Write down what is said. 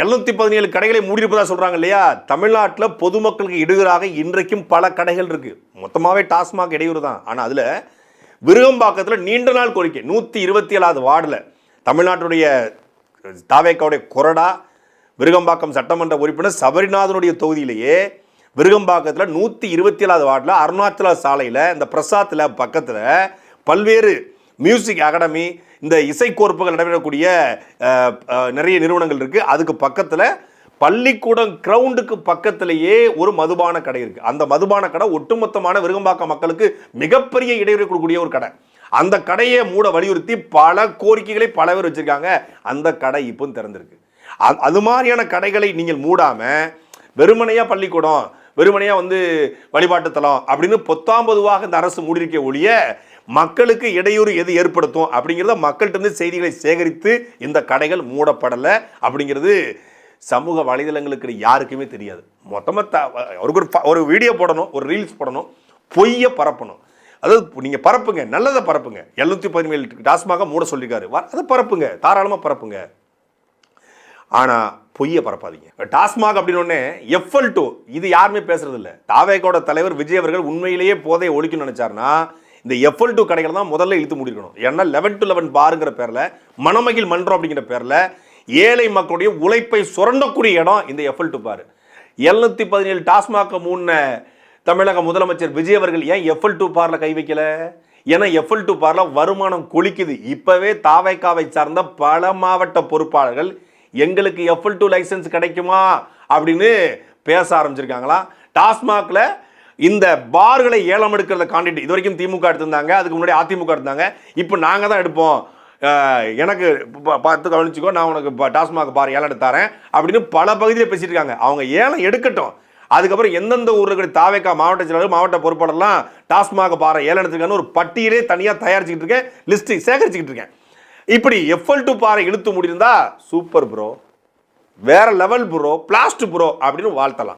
717 கடைகளை மூடியிருப்பதா சொல்றாங்க இல்லையா? தமிழ்நாட்டில் பொதுமக்களுக்கு இடையூறாக இன்றைக்கும் பல கடைகள் இருக்கு. மொத்தமாவே டாஸ்மாக் இடையூறு தான். ஆனா அதுல விருகம்பாக்கத்தில் நீண்ட நாள் கோரிக்கை 127வது வார்டில் தமிழ்நாட்டுடைய தாவேக்காவுடைய கொறடா விருகம்பாக்கம் சட்டமன்ற உறுப்பினர் சபரிநாதனுடைய தொகுதியிலேயே விருகம்பாக்கத்தில் 127வது வார்டில் அருணாச்சல சாலையில் இந்த பிரசாத் லேப் பக்கத்தில் பல்வேறு மியூசிக் அகாடமி, இந்த இசைக்கோர்ப்புகள் நடைபெறக்கூடிய நிறைய நிறுவனங்கள் இருக்குது. அதுக்கு பக்கத்தில் பள்ளிக்கூடம் கிரவுண்டுக்கு பக்கத்திலேயே ஒரு மதுபான கடை இருக்குது. அந்த மதுபான கடை ஒட்டுமொத்தமான விருகம்பாக்கம் மக்களுக்கு மிகப்பெரிய இடையூறு கொடுக்கக்கூடிய ஒரு கடை. அந்த கடையை மூட வலியுறுத்தி பல கோரிக்கைகளை பல பேர் வச்சுருக்காங்க. அந்த கடை இப்போ திறந்திருக்கு. அது மாதிரியான கடைகளை நீங்கள் மூடாமல் வெறுமனையாக பள்ளிக்கூடம், வெறுமனையாக வழிபாட்டு தலம் அப்படின்னு பொத்தாம்பதுவாக இந்த அரசு மூடியிருக்க ஒழிய மக்களுக்கு இடையூறு எது ஏற்படுத்தும் அப்படிங்கிறத மக்கள்கிட்ட செய்திகளை சேகரித்து இந்த கடைகள் மூடப்படலை அப்படிங்கிறது சமூக வலைதளங்களுக்கு யாருக்குமே தெரியாது. மொத்தமாக ஒரு வீடியோ போடணும், ஒரு ரீல்ஸ் போடணும், பொய்யை பரப்பணும். அதாவது நீங்கள் பரப்புங்க, நல்லதை பரப்புங்க. 717 டாஸ்மாக மூட சொல்லியிருக்காரு, அதை பரப்புங்க, தாராளமாக பரப்புங்க. ஆனால் பொய்யை பரப்பாதீங்க. டாஸ்மாக் அப்படின்னு FL2 இது யாருமே பேசுறது இல்லை. தாவேக்கோட தலைவர் விஜய் அவர்கள் உண்மையிலேயே போதையை ஒழிக்கணும்னு நினைச்சாருன்னா இந்த FL2 கடைகளை தான் முதல்ல இழுத்து முடிக்கணும். ஏன்னா 11 to 11 பாருங்கிற பேரில், மணமகிழ் மன்றம் அப்படிங்கிற பேரில் ஏழை மக்களுடைய உழைப்பை சுரண்டக்கூடிய இடம் இந்த FL2 பாரு. 717 டாஸ்மாக மூண தமிழக முதலமைச்சர் விஜய் அவர்கள் ஏன் FL2 பார்ல கை வைக்கல? ஏன்னா FL2 பார்ல வருமானம் கொளிக்குது. இப்பவே தாவேக்காவை சார்ந்த பல மாவட்ட பொறுப்பாளர்கள் எங்களுக்கு FL2 லைசன்ஸ் கிடைக்குமா அப்படின்னு பேச ஆரம்பிச்சிருக்காங்களா. டாஸ்மாக்ல இந்த பார்களை ஏலம் எடுக்கிறத காண்டிட்டு இது வரைக்கும் திமுக எடுத்திருந்தாங்க, அதுக்கு முன்னாடி அதிமுக எடுத்தாங்க. இப்போ நாங்கள் தான் எடுப்போம், எனக்கு பார்த்து கவனிச்சுக்கோ, நான் உனக்கு டாஸ்மாக் பார் ஏலம் எடுத்தாரேன் அப்படின்னு பல பகுதியில் பேசிட்டு இருக்காங்க. அவங்க ஏலம் எடுக்கட்டும். அதுக்கப்புறம் எந்தெந்த ஊரில் தாவேக்கா மாவட்ட செயலாளர், மாவட்ட பொறுப்பாளர்லாம் டாஸ்மாக் பாரை ஏலம் எடுத்துருக்கான்னு ஒரு பட்டியலே தனியாக தயாரிச்சுக்கிட்டு இருக்கேன், லிஸ்ட் சேகரிச்சுக்கிட்டு இருக்கேன். இப்படி FL2 பாரை இழுத்து முடியிருந்தா சூப்பர் ப்ரோ, வேற லெவல் ப்ரோ, பிளாஸ்ட் ப்ரோ அப்படின்னு வாழ்த்தலாம்.